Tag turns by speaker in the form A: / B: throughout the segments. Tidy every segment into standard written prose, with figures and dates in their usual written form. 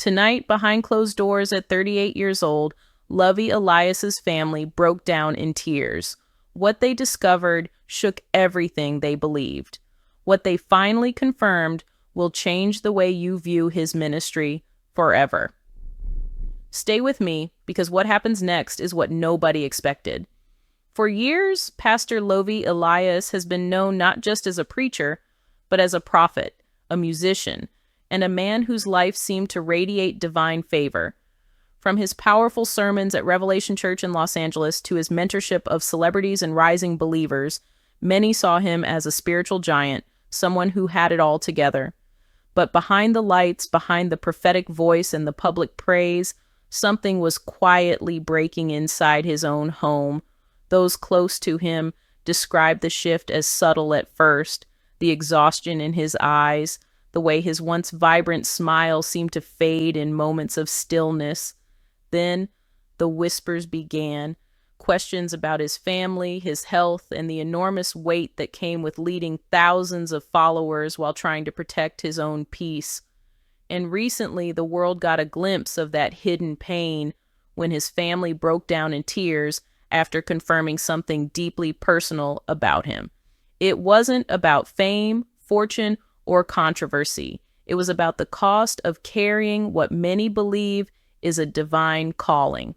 A: Tonight, behind closed doors at 38 years old, Lovy Elias's family broke down in tears. What they discovered shook everything they believed. What they finally confirmed will change the way you view his ministry forever. Stay with me, because what happens next is what nobody expected. For years, Pastor Lovy Elias has been known not just as a preacher, but as a prophet, a musician, and a man whose life seemed to radiate divine favor. From his powerful sermons at Revelation Church in Los Angeles to his mentorship of celebrities and rising believers, many saw him as a spiritual giant, someone who had it all together. But behind the lights, behind the prophetic voice and the public praise, something was quietly breaking inside his own home. Those close to him described the shift as subtle at first, the exhaustion in his eyes, the way his once vibrant smile seemed to fade in moments of stillness. Then the whispers began, questions about his family, his health, and the enormous weight that came with leading thousands of followers while trying to protect his own peace. And recently, the world got a glimpse of that hidden pain when his family broke down in tears after confirming something deeply personal about him. It wasn't about fame, fortune, or controversy. It was about the cost of carrying what many believe is a divine calling.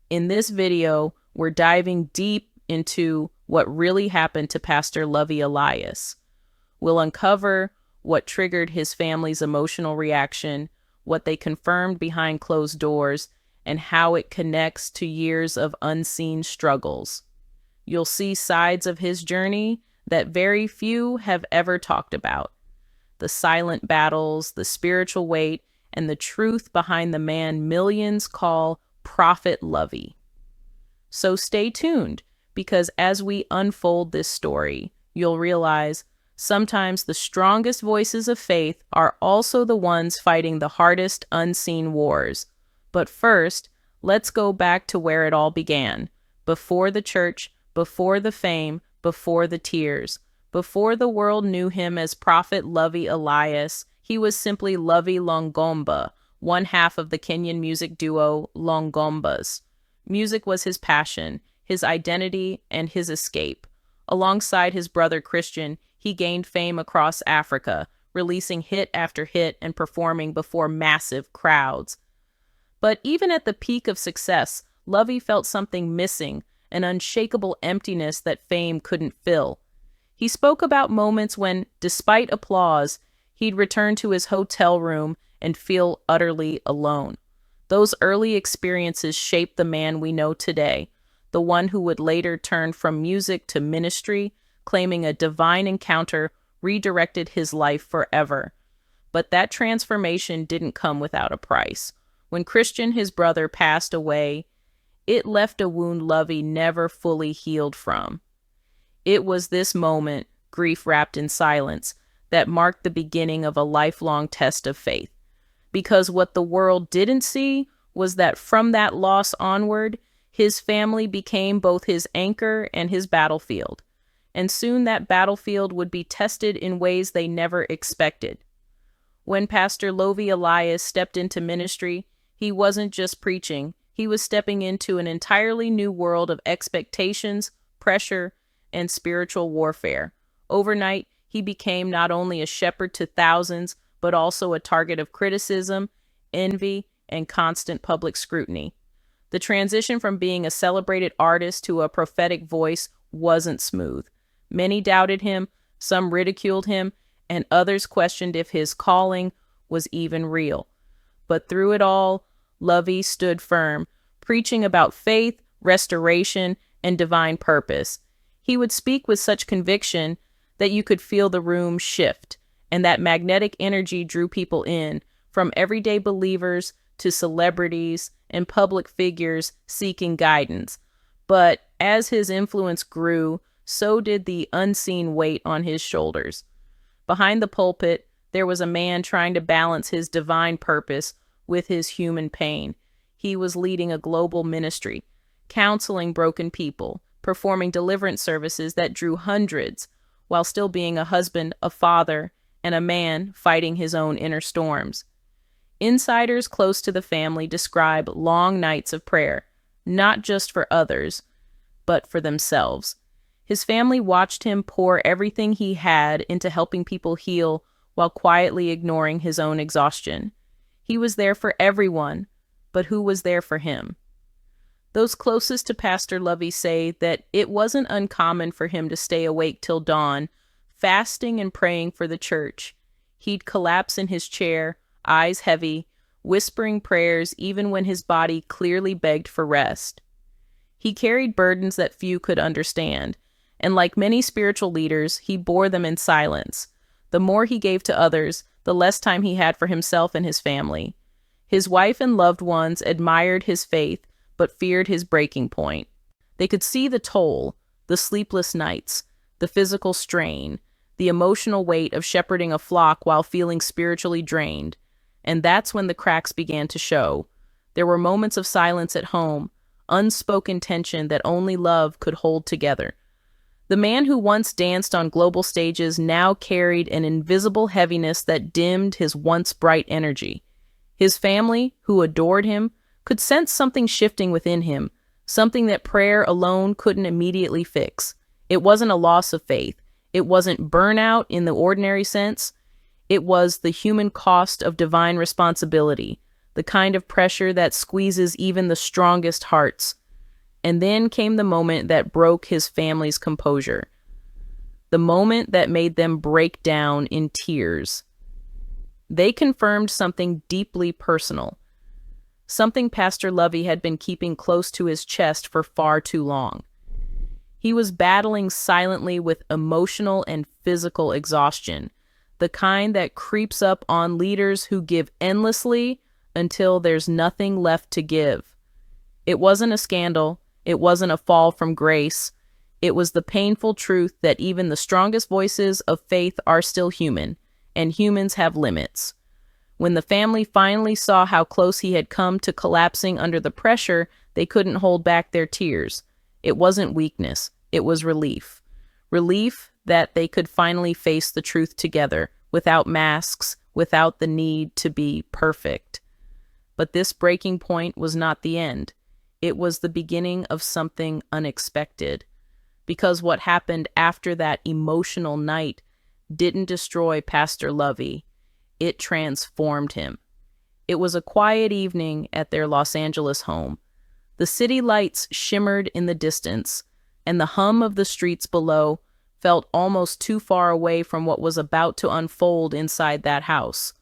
A: In this video, we're diving deep into what really happened to Pastor Lovy Elias. We'll uncover what triggered his family's emotional reaction, what they confirmed behind closed doors, and how it connects to years of unseen struggles. You'll see sides of his journey that very few have ever talked about. The silent battles, the spiritual weight, and the truth behind the man millions call Prophet Lovy. So stay tuned, because as we unfold this story, you'll realize sometimes the strongest voices of faith are also the ones fighting the hardest unseen wars. But first, let's go back to where it all began. Before the church, before the fame, before the tears. Before the world knew him as Prophet Lovy Elias, he was simply Lovy Longomba, one half of the Kenyan music duo Longombas. Music was his passion, his identity, and his escape. Alongside his brother Christian, he gained fame across Africa, releasing hit after hit and performing before massive crowds. But even at the peak of success, Lovy felt something missing, an unshakable emptiness that fame couldn't fill. He spoke about moments when, despite applause, he'd return to his hotel room and feel utterly alone. Those early experiences shaped the man we know today, the one who would later turn from music to ministry, claiming a divine encounter redirected his life forever. But that transformation didn't come without a price. When Christian, his brother, passed away, it left a wound Lovy never fully healed from. It was this moment, grief wrapped in silence, that marked the beginning of a lifelong test of faith. Because what the world didn't see was that from that loss onward, his family became both his anchor and his battlefield. And soon that battlefield would be tested in ways they never expected. When Pastor Lovy Elias stepped into ministry, he wasn't just preaching. He was stepping into an entirely new world of expectations, pressure, and spiritual warfare. Overnight, he became not only a shepherd to thousands, but also a target of criticism, envy, and constant public scrutiny. The transition from being a celebrated artist to a prophetic voice wasn't smooth. Many doubted him, some ridiculed him, and others questioned if his calling was even real. But through it all, Lovy stood firm, preaching about faith, restoration, and divine purpose. He would speak with such conviction that you could feel the room shift, and that magnetic energy drew people in, from everyday believers to celebrities and public figures seeking guidance. But as his influence grew, so did the unseen weight on his shoulders. Behind the pulpit, there was a man trying to balance his divine purpose with his human pain. He was leading a global ministry, counseling broken people, performing deliverance services that drew hundreds, while still being a husband, a father, and a man fighting his own inner storms. Insiders close to the family describe long nights of prayer, not just for others, but for themselves. His family watched him pour everything he had into helping people heal while quietly ignoring his own exhaustion. He was there for everyone, but who was there for him? Those closest to Pastor Lovy say that it wasn't uncommon for him to stay awake till dawn, fasting and praying for the church. He'd collapse in his chair, eyes heavy, whispering prayers even when his body clearly begged for rest. He carried burdens that few could understand, and like many spiritual leaders, he bore them in silence. The more he gave to others, the less time he had for himself and his family. His wife and loved ones admired his faith, but feared his breaking point. They could see the toll, the sleepless nights, the physical strain, the emotional weight of shepherding a flock while feeling spiritually drained. And that's when the cracks began to show. There were moments of silence at home, unspoken tension that only love could hold together. The man who once danced on global stages now carried an invisible heaviness that dimmed his once bright energy. His family, who adored him, could sense something shifting within him, something that prayer alone couldn't immediately fix. It wasn't a loss of faith. It wasn't burnout in the ordinary sense. It was the human cost of divine responsibility, the kind of pressure that squeezes even the strongest hearts. And then came the moment that broke his family's composure. The moment that made them break down in tears. They confirmed something deeply personal. Something Pastor Lovy had been keeping close to his chest for far too long. He was battling silently with emotional and physical exhaustion, the kind that creeps up on leaders who give endlessly until there's nothing left to give. It wasn't a scandal. It wasn't a fall from grace. It was the painful truth that even the strongest voices of faith are still human, and humans have limits. When the family finally saw how close he had come to collapsing under the pressure, they couldn't hold back their tears. It wasn't weakness. It was relief. Relief that they could finally face the truth together, without masks, without the need to be perfect. But this breaking point was not the end. It was the beginning of something unexpected. Because what happened after that emotional night didn't destroy Pastor Lovy. It transformed him. It was a quiet evening at their Los Angeles home. The city lights shimmered in the distance, and the hum of the streets below felt almost too far away from what was about to unfold inside that house.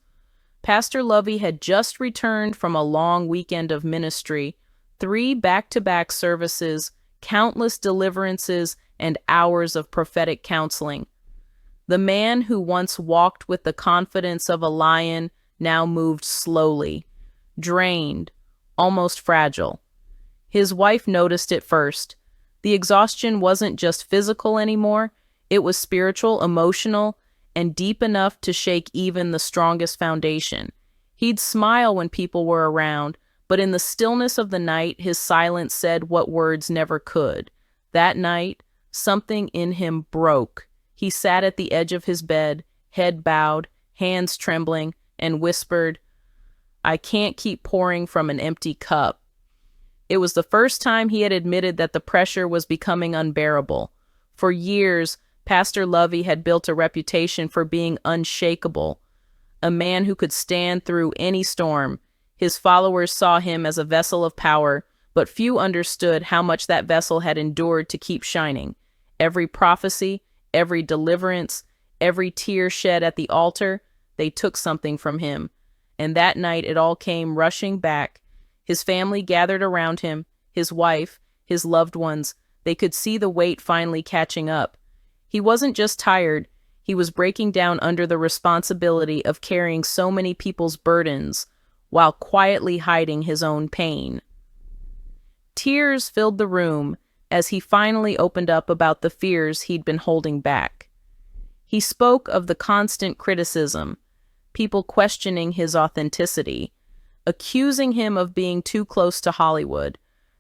A: Pastor Lovy had just returned from a long weekend of ministry, 3 back-to-back services, countless deliverances, and hours of prophetic counseling. The man who once walked with the confidence of a lion now moved slowly, drained, almost fragile. His wife noticed it first. The exhaustion wasn't just physical anymore. It was spiritual, emotional, and deep enough to shake even the strongest foundation. He'd smile when people were around, but in the stillness of the night, his silence said what words never could. That night, something in him broke. He sat at the edge of his bed, head bowed, hands trembling, and whispered, "I can't keep pouring from an empty cup." It was the first time he had admitted that the pressure was becoming unbearable. For years, Pastor Lovy had built a reputation for being unshakable, a man who could stand through any storm. His followers saw him as a vessel of power, but few understood how much that vessel had endured to keep shining. Every prophecy, every deliverance, every tear shed at the altar, they took something from him. And that night it all came rushing back. His family gathered around him, his wife, his loved ones. They could see the weight finally catching up. He wasn't just tired. He was breaking down under the responsibility of carrying so many people's burdens, while quietly hiding his own pain. Tears filled the room as he finally opened up about the fears he'd been holding back. He spoke of the constant criticism, people questioning his authenticity, accusing him of being too close to Hollywood,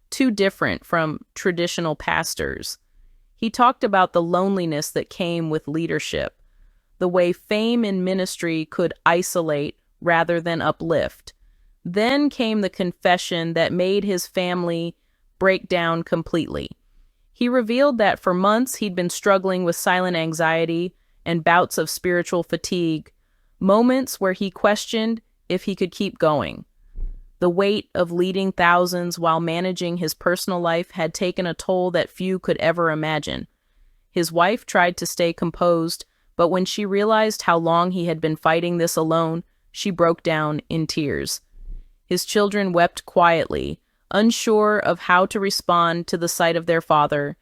A: too different from traditional pastors. He talked about the loneliness that came with leadership, the way fame in ministry could isolate rather than uplift. Then came the confession that made his family break down completely. He revealed that for months he'd been struggling with silent anxiety and bouts of spiritual fatigue, moments where he questioned if he could keep going. The weight of leading thousands while managing his personal life had taken a toll that few could ever imagine. His wife tried to stay composed, but when she realized how long he had been fighting this alone, she broke down in tears. His children wept quietly, unsure of how to respond to the sight of their father,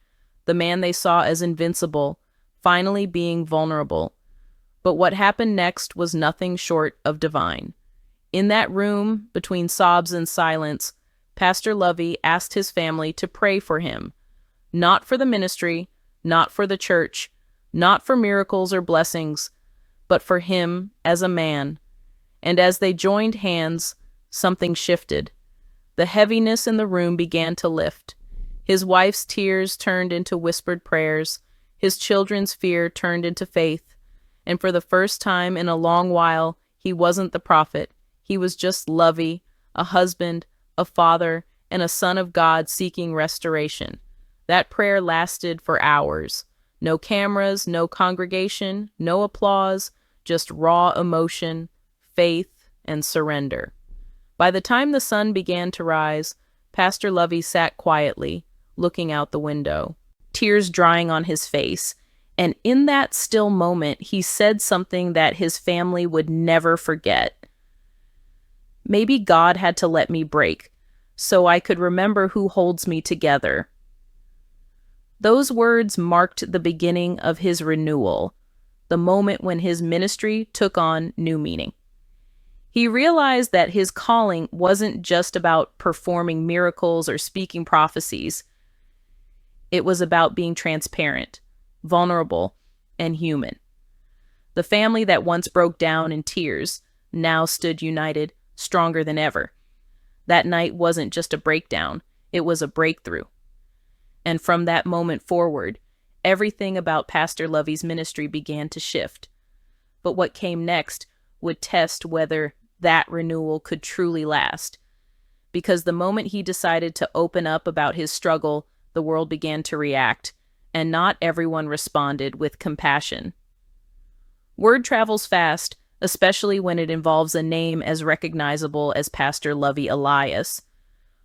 A: the man they saw as invincible, finally being vulnerable. But what happened next was nothing short of divine. In that room, between sobs and silence, Pastor Lovy asked his family to pray for him, not for the ministry, not for the church, not for miracles or blessings, but for him as a man. And as they joined hands, something shifted. The heaviness in the room began to lift. His wife's tears turned into whispered prayers. His children's fear turned into faith. And for the first time in a long while, he wasn't the prophet. He was just Lovy, a husband, a father, and a son of God seeking restoration. That prayer lasted for hours. No cameras, no congregation, no applause, just raw emotion, faith, and surrender. By the time the sun began to rise, Pastor Lovy sat quietly, looking out the window, tears drying on his face. And in that still moment, he said something that his family would never forget. Maybe God had to let me break, so I could remember who holds me together. Those words marked the beginning of his renewal, the moment when his ministry took on new meaning. He realized that his calling wasn't just about performing miracles or speaking prophecies. It was about being transparent, vulnerable, and human. The family that once broke down in tears now stood united, stronger than ever. That night wasn't just a breakdown, it was a breakthrough. And from that moment forward, everything about Pastor Lovy's ministry began to shift. But what came next would test whether that renewal could truly last. Because the moment he decided to open up about his struggle, the world began to react, and not everyone responded with compassion. Word travels fast, especially when it involves a name as recognizable as Pastor Lovy Elias.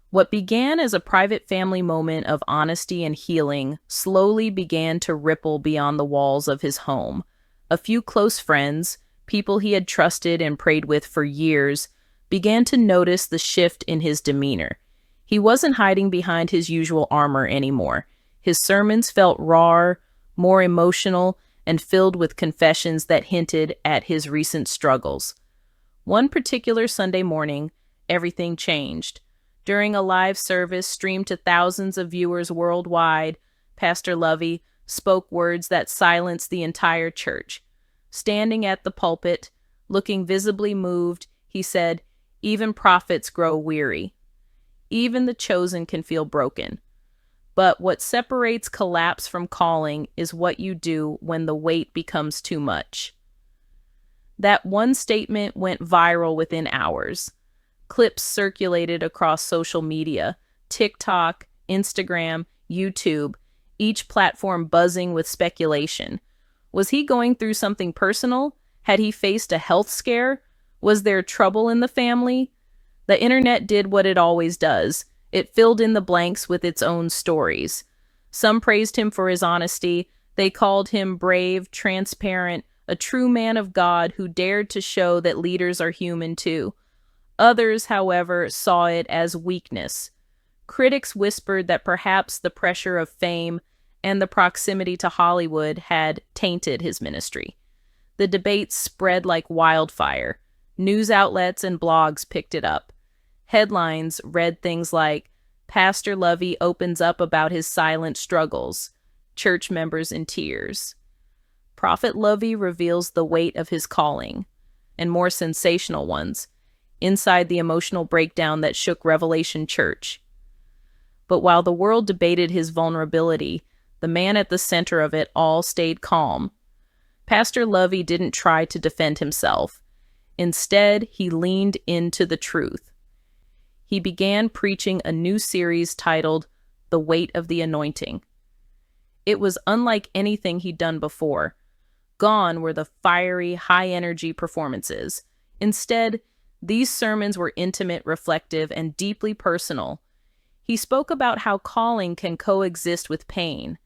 A: What began as a private family moment of honesty and healing slowly began to ripple beyond the walls of his home. A few close friends, people he had trusted and prayed with for years, began to notice the shift in his demeanor. He wasn't hiding behind his usual armor anymore. His sermons felt raw, more emotional, and filled with confessions that hinted at his recent struggles. One particular Sunday morning, everything changed. During a live service streamed to thousands of viewers worldwide, Pastor Lovy spoke words that silenced the entire church. Standing at the pulpit, looking visibly moved, he said, "Even prophets grow weary. Even the chosen can feel broken. But what separates collapse from calling is what you do when the weight becomes too much." That one statement went viral within hours. Clips circulated across social media, TikTok, Instagram, YouTube, each platform buzzing with speculation. Was he going through something personal? Had he faced a health scare? Was there trouble in the family? The internet did what it always does. It filled in the blanks with its own stories. Some praised him for his honesty. They called him brave, transparent, a true man of God who dared to show that leaders are human too. Others, however, saw it as weakness. Critics whispered that perhaps the pressure of fame and the proximity to Hollywood had tainted his ministry. The debates spread like wildfire. News outlets and blogs picked it up. Headlines read things like, "Pastor Lovy opens up about his silent struggles. Church members in tears." Prophet Lovy reveals the weight of his calling, and more sensational ones, inside the emotional breakdown that shook Revelation Church. But while the world debated his vulnerability, the man at the center of it all stayed calm. Pastor Lovy didn't try to defend himself. Instead, he leaned into the truth. he began preaching a new series titled The Weight of the Anointing. It was unlike anything he'd done before. Gone were the fiery, high-energy performances. Instead, these sermons were intimate, reflective, and deeply personal. He spoke about how calling can coexist with pain,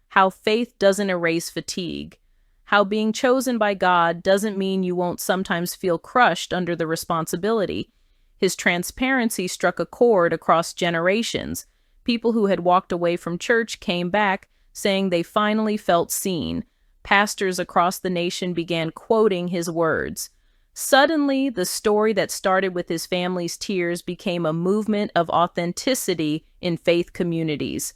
A: how faith doesn't erase fatigue, how being chosen by God doesn't mean you won't sometimes feel crushed under the responsibility. His transparency struck a chord across generations. People who had walked away from church came back, saying they finally felt seen. Pastors across the nation began quoting his words. Suddenly, the story that started with his family's tears became a movement of authenticity in faith communities.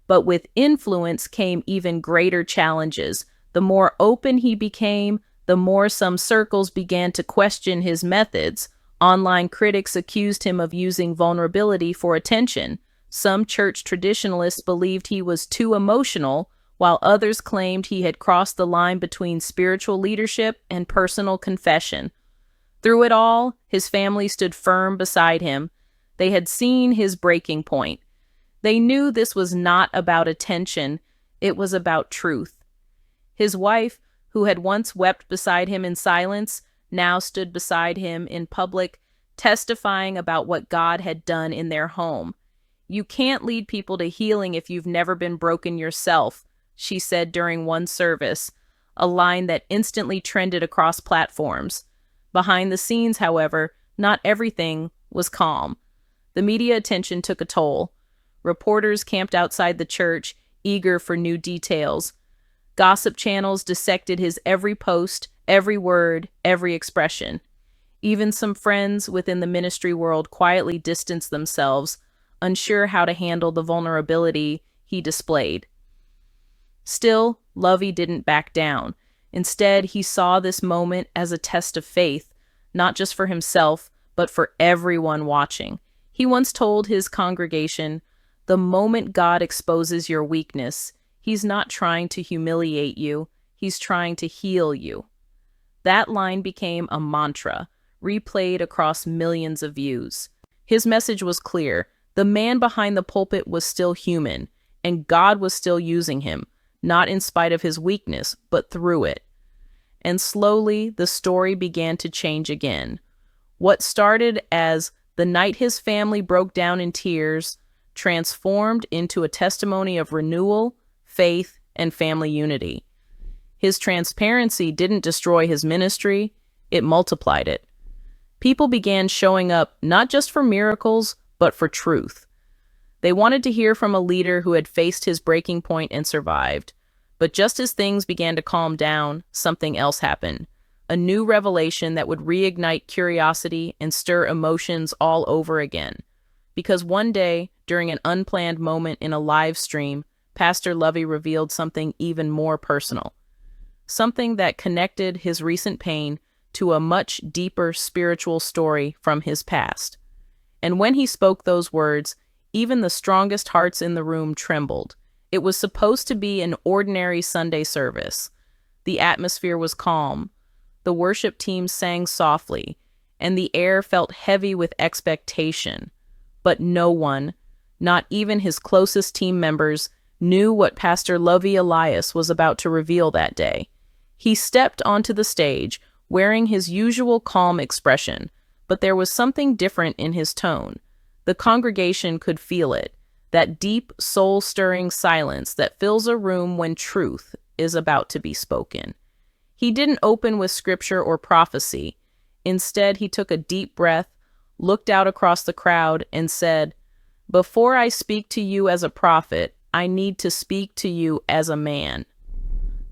A: But with influence came even greater challenges. The more open he became, the more some circles began to question his methods. Online critics accused him of using vulnerability for attention. Some church traditionalists believed he was too emotional, while others claimed he had crossed the line between spiritual leadership and personal confession. Through it all, his family stood firm beside him. They had seen his breaking point. They knew this was not about attention, it was about truth. His wife, who had once wept beside him in silence, now stood beside him in public, testifying about what God had done in their home. "You can't lead people to healing if you've never been broken yourself," she said during one service, a line that instantly trended across platforms. Behind the scenes, however, not everything was calm. The media attention took a toll. Reporters camped outside the church, eager for new details. Gossip channels dissected his every post, every word, every expression. Even some friends within the ministry world quietly distanced themselves, unsure how to handle the vulnerability he displayed. Still, Lovy didn't back down. Instead, he saw this moment as a test of faith, not just for himself, but for everyone watching. He once told his congregation, "The moment God exposes your weakness, He's not trying to humiliate you, He's trying to heal you." That line became a mantra, replayed across millions of views. His message was clear. The man behind the pulpit was still human, and God was still using him, not in spite of his weakness, but through it. And slowly, the story began to change again. What started as the night his family broke down in tears transformed into a testimony of renewal, faith, and family unity. His transparency didn't destroy his ministry, it multiplied it. People began showing up not just for miracles, but for truth. They wanted to hear from a leader who had faced his breaking point and survived. But just as things began to calm down, something else happened. A new revelation that would reignite curiosity and stir emotions all over again. Because one day, during an unplanned moment in a live stream, Pastor Lovy revealed something even more personal. Something that connected his recent pain to a much deeper spiritual story from his past. And when he spoke those words, even the strongest hearts in the room trembled. It was supposed to be an ordinary Sunday service. The atmosphere was calm. The worship team sang softly, and the air felt heavy with expectation. But no one, not even his closest team members, knew what Pastor Lovy Elias was about to reveal that day. He stepped onto the stage, wearing his usual calm expression, but there was something different in his tone. The congregation could feel it, that deep, soul-stirring silence that fills a room when truth is about to be spoken. He didn't open with scripture or prophecy. Instead, he took a deep breath, looked out across the crowd, and said, "Before I speak to you as a prophet, I need to speak to you as a man."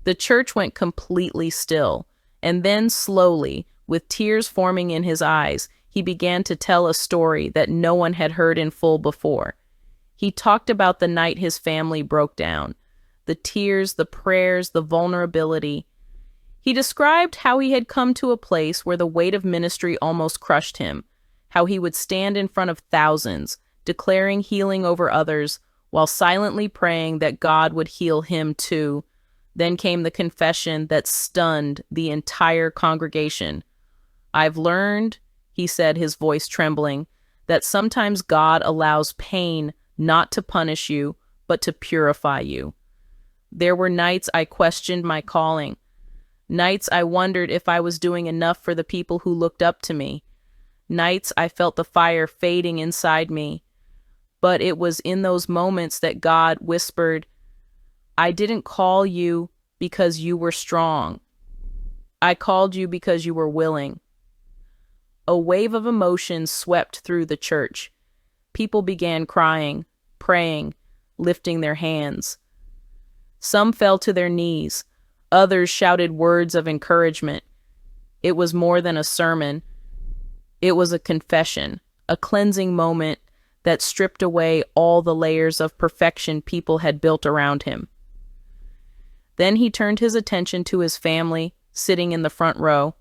A: The church went completely still, and then slowly, with tears forming in his eyes, he began to tell a story that no one had heard in full before. He talked about the night his family broke down, the tears, the prayers, the vulnerability. He described how he had come to a place where the weight of ministry almost crushed him, how he would stand in front of thousands, declaring healing over others, while silently praying that God would heal him too. Then came the confession that stunned the entire congregation. "I've learned," he said, his voice trembling, that sometimes God allows pain not to punish you, but to purify you. There were nights I questioned my calling, nights I wondered if I was doing enough for the people who looked up to me, nights I felt the fire fading inside me. But it was in those moments that God whispered, I didn't call you because you were strong. I called you because you were willing. A wave of emotion swept through the church. People began crying, praying, lifting their hands. Some fell to their knees. Others shouted words of encouragement. It was more than a sermon. It was a confession, a cleansing moment that stripped away all the layers of perfection people had built around him. Then he turned his attention to his family, sitting in the front row.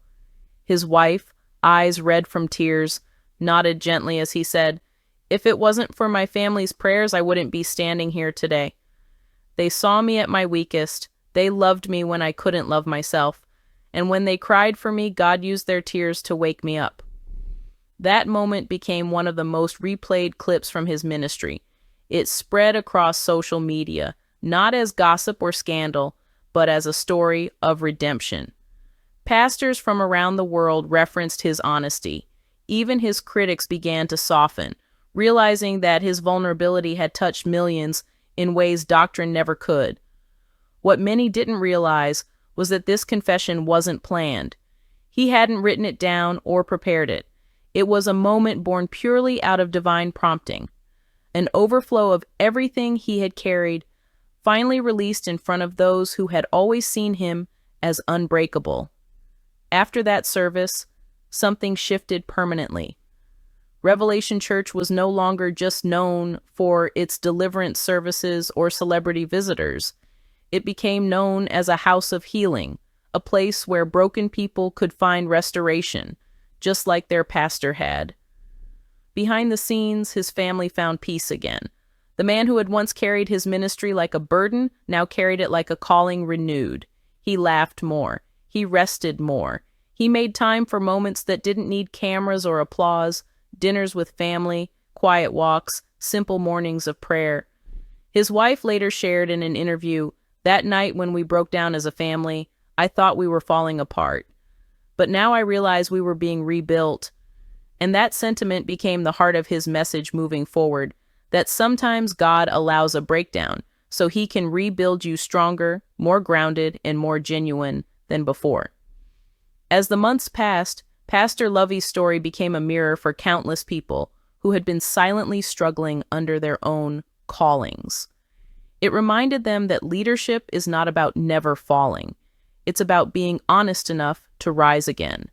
A: His wife, eyes red from tears, nodded gently as he said, "If it wasn't for my family's prayers, I wouldn't be standing here today. They saw me at my weakest. They loved me when I couldn't love myself. And when they cried for me, God used their tears to wake me up." That moment became one of the most replayed clips from his ministry. It spread across social media, not as gossip or scandal, but as a story of redemption. Pastors from around the world referenced his honesty. Even his critics began to soften, realizing that his vulnerability had touched millions in ways doctrine never could. What many didn't realize was that this confession wasn't planned. He hadn't written it down or prepared it. It was a moment born purely out of divine prompting, an overflow of everything he had carried, finally released in front of those who had always seen him as unbreakable. After that service, something shifted permanently. Revelation Church was no longer just known for its deliverance services or celebrity visitors. It became known as a house of healing, a place where broken people could find restoration, just like their pastor had. Behind the scenes, his family found peace again. The man who had once carried his ministry like a burden now carried it like a calling renewed. He laughed more. He rested more. He made time for moments that didn't need cameras or applause, dinners with family, quiet walks, simple mornings of prayer. His wife later shared in an interview, "That night when we broke down as a family, I thought we were falling apart. But now I realize we were being rebuilt." And that sentiment became the heart of his message moving forward, that sometimes God allows a breakdown so he can rebuild you stronger, more grounded, and more genuine than before. As the months passed, Pastor Lovy's story became a mirror for countless people who had been silently struggling under their own callings. It reminded them that leadership is not about never falling. It's about being honest enough to rise again.